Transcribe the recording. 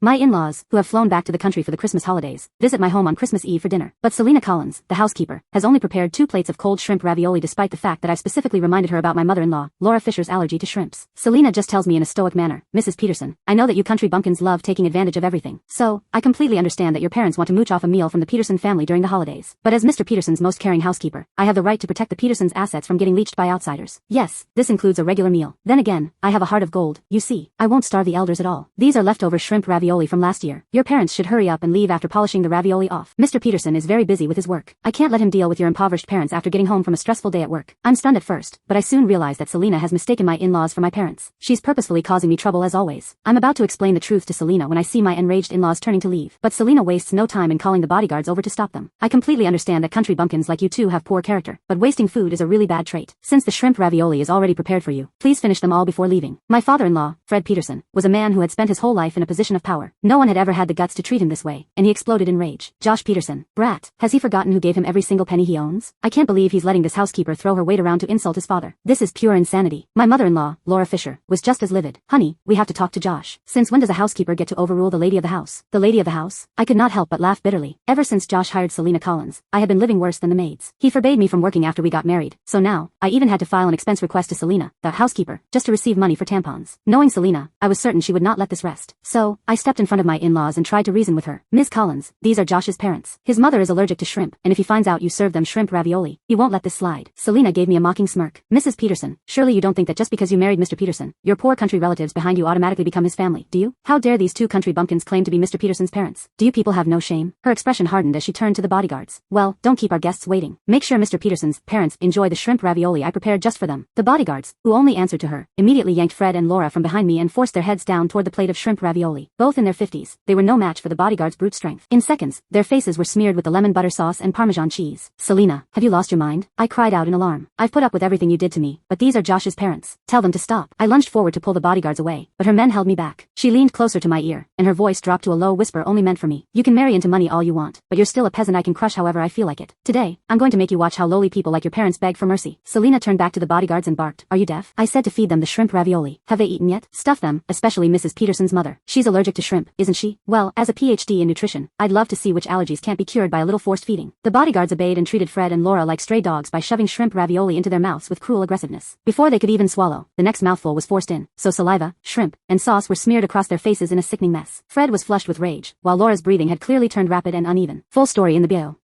My in-laws, who have flown back to the country for the Christmas holidays, visit my home on Christmas Eve for dinner. But Selena Collins, the housekeeper, has only prepared 2 plates of cold shrimp ravioli despite the fact that I've specifically reminded her about my mother-in-law, Laura Fisher's allergy to shrimps. Selena just tells me in a stoic manner, "Mrs. Peterson, I know that you country bumpkins love taking advantage of everything. So, I completely understand that your parents want to mooch off a meal from the Peterson family during the holidays. But as Mr. Peterson's most caring housekeeper, I have the right to protect the Petersons' assets from getting leached by outsiders. Yes, this includes a regular meal. Then again, I have a heart of gold, you see. I won't starve the elders at all. These are leftover shrimp ravioli from last year. Your parents should hurry up and leave after polishing the ravioli off. Mr. Peterson is very busy with his work. I can't let him deal with your impoverished parents after getting home from a stressful day at work." I'm stunned at first, but I soon realize that Selena has mistaken my in-laws for my parents. She's purposefully causing me trouble as always. I'm about to explain the truth to Selena when I see my enraged in-laws turning to leave. But Selena wastes no time in calling the bodyguards over to stop them. I completely understand that country bumpkins like you two have poor character, but wasting food is a really bad trait. Since the shrimp ravioli is already prepared for you, please finish them all before leaving. My father-in-law, Fred Peterson, was a man who had spent his whole life in a position of power. No one had ever had the guts to treat him this way, and he exploded in rage. Josh Peterson, brat, has he forgotten who gave him every single penny he owns? I can't believe he's letting this housekeeper throw her weight around to insult his father. This is pure insanity. My mother-in-law, Laura Fisher, was just as livid. "Honey, we have to talk to Josh. Since when does a housekeeper get to overrule the lady of the house?" The lady of the house? I could not help but laugh bitterly. Ever since Josh hired Selena Collins, I had been living worse than the maids. He forbade me from working after we got married, so now, I even had to file an expense request to Selena, the housekeeper, just to receive money for tampons. Knowing Selena, I was certain she would not let this rest. So, I stepped in front of my in-laws and tried to reason with her. "Ms. Collins, these are Josh's parents. His mother is allergic to shrimp, and if he finds out you serve them shrimp ravioli, he won't let this slide." Selena gave me a mocking smirk. "Mrs. Peterson, surely you don't think that just because you married Mr. Peterson, your poor country relatives behind you automatically become his family, do you? How dare these 2 country bumpkins claim to be Mr. Peterson's parents? Do you people have no shame?" Her expression hardened as she turned to the bodyguards. "Well, don't keep our guests waiting. Make sure Mr. Peterson's parents enjoy the shrimp ravioli I prepared just for them." The bodyguards, who only answered to her, immediately yanked Fred and Laura from behind me and forced their heads down toward the plate of shrimp ravioli. Both in their 50s, they were no match for the bodyguards' brute strength. In seconds, their faces were smeared with the lemon butter sauce and Parmesan cheese. "Selena, have you lost your mind?" I cried out in alarm. "I've put up with everything you did to me, but these are Josh's parents. Tell them to stop." I lunged forward to pull the bodyguards away, but her men held me back. She leaned closer to my ear, and her voice dropped to a low whisper only meant for me. "You can marry into money all you want, but you're still a peasant I can crush however I feel like it. Today, I'm going to make you watch how lowly people like your parents beg for mercy." Selena turned back to the bodyguards and barked, "Are you deaf? I said to feed them the shrimp ravioli. Have they eaten yet? Stuff them, especially Mrs. Peterson's mother. She's allergic to shrimp, isn't she? Well, as a PhD in nutrition, I'd love to see which allergies can't be cured by a little forced feeding." The bodyguards obeyed and treated Fred and Laura like stray dogs by shoving shrimp ravioli into their mouths with cruel aggressiveness. Before they could even swallow, the next mouthful was forced in, so saliva, shrimp, and sauce were smeared across their faces in a sickening mess. Fred was flushed with rage, while Laura's breathing had clearly turned rapid and uneven. Full story in the bio.